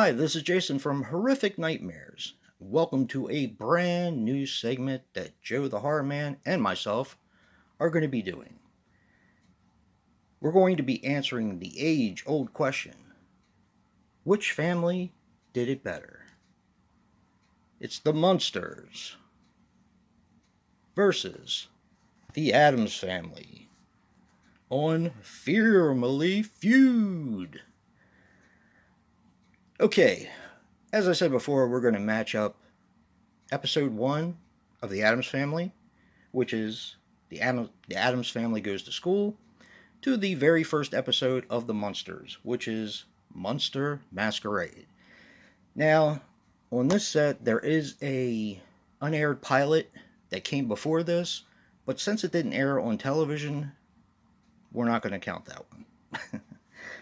Hi, this is Jason from Horrific Nightmares. Welcome to a brand new segment that Joe the Horror Man and myself are going to be doing. We're going to be answering the age old question: which family did it better? It's the Munsters versus the Addams family on FEARmily Feud. Okay, as I said before, we're going to match up episode 1 of the Addams family, which is the Addams family goes to school, to the very first episode of the Munsters, which is Munster Masquerade. Now, on this set, there is a unaired pilot that came before this, but since it didn't air on television, we're not going to count that one.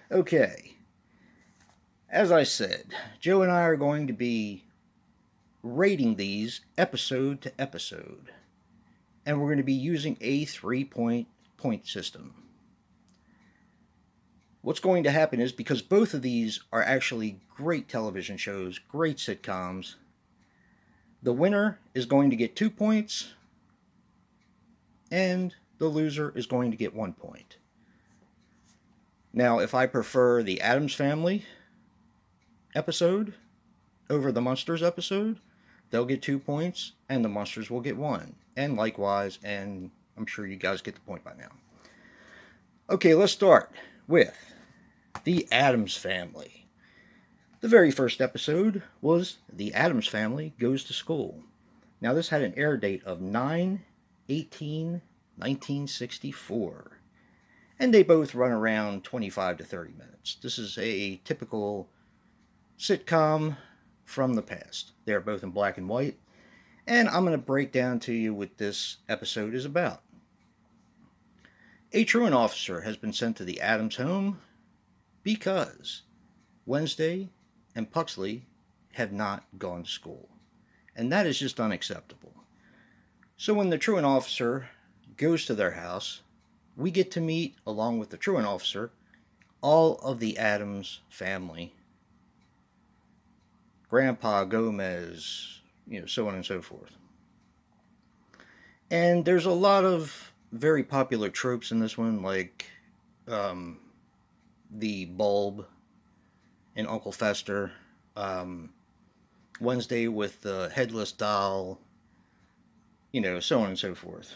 Okay. As I said, Joe and I are going to be rating these episode to episode, and we're going to be using a 3-point system. What's going to happen is, because both of these are actually great television shows, great sitcoms, the winner is going to get 2 points, and the loser is going to get 1 point. Now, if I prefer the Addams Family episode over the Munsters episode, they'll get 2 points, and the Munsters will get 1. And likewise, and I'm sure you guys get the point by now. Okay, let's start with the Addams Family. The very first episode was The Addams Family Goes to School. Now, this had an air date of 9/18/1964. And they both run around 25 to 30 minutes. This is a typical sitcom from the past. They're both in black and white. And I'm going to break down to you what this episode is about. A truant officer has been sent to the Addams home because Wednesday and Puxley have not gone to school. And that is just unacceptable. So when the truant officer goes to their house, we get to meet, along with the truant officer, all of the Addams family. Grandpa Gomez, so on and so forth. And there's a lot of very popular tropes in this one, like the bulb in Uncle Fester, Wednesday with the headless doll, so on and so forth.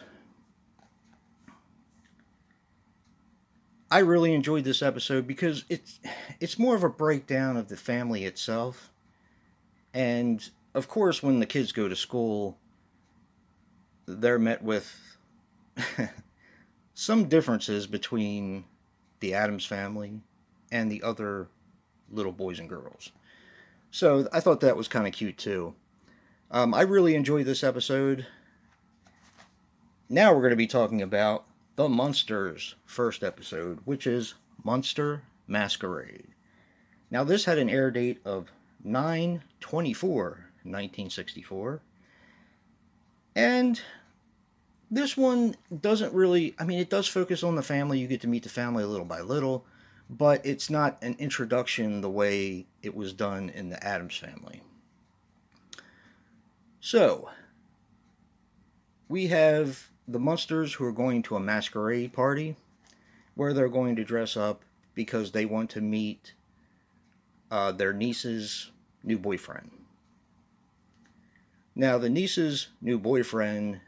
I really enjoyed this episode because it's more of a breakdown of the family itself. And, of course, when the kids go to school, they're met with some differences between the Addams family and the other little boys and girls. So I thought that was kind of cute, too. I really enjoyed this episode. Now we're going to be talking about the Munsters' first episode, which is Munster Masquerade. Now, this had an air date of 9/24/1964. And this one doesn't really, it does focus on the family. You get to meet the family little by little, but it's not an introduction the way it was done in the Addams family. So, we have the Munsters who are going to a masquerade party where they're going to dress up because they want to meet their niece's new boyfriend. Now, the niece's new boyfriend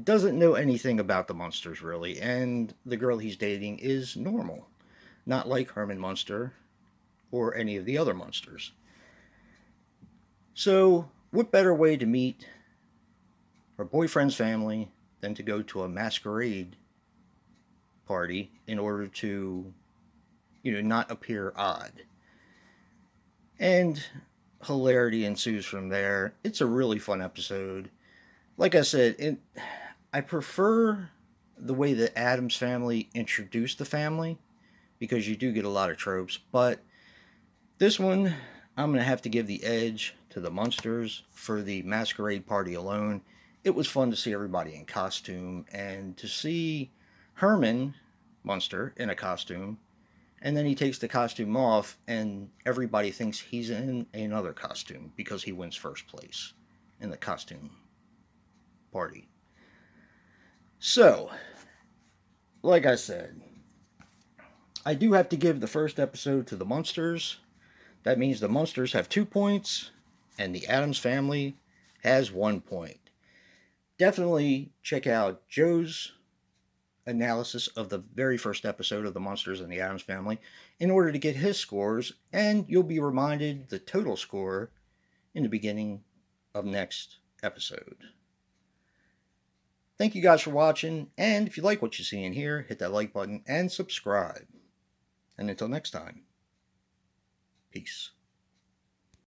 doesn't know anything about the Munsters, really, and the girl he's dating is normal, not like Herman Munster or any of the other Munsters. So, what better way to meet her boyfriend's family than to go to a masquerade party in order to, not appear odd? And hilarity ensues from there. It's a really fun episode. Like I said, I prefer the way the Addams family introduced the family, because you do get a lot of tropes. But this one, I'm going to have to give the edge to the Munsters for the masquerade party alone. It was fun to see everybody in costume, and to see Herman Munster in a costume, And then he takes the costume off, and everybody thinks he's in another costume because he wins first place in the costume party. So, like I said, I do have to give the first episode to the Munsters. That means the Munsters have 2 points, and the Addams family has 1 point. Definitely check out Joe's analysis of the very first episode of the Munsters and the Addams family in order to get his scores, and you'll be reminded the total score in the beginning of next episode. Thank you guys for watching, and if you like what you see in here, hit that like button and subscribe. And until next time, peace.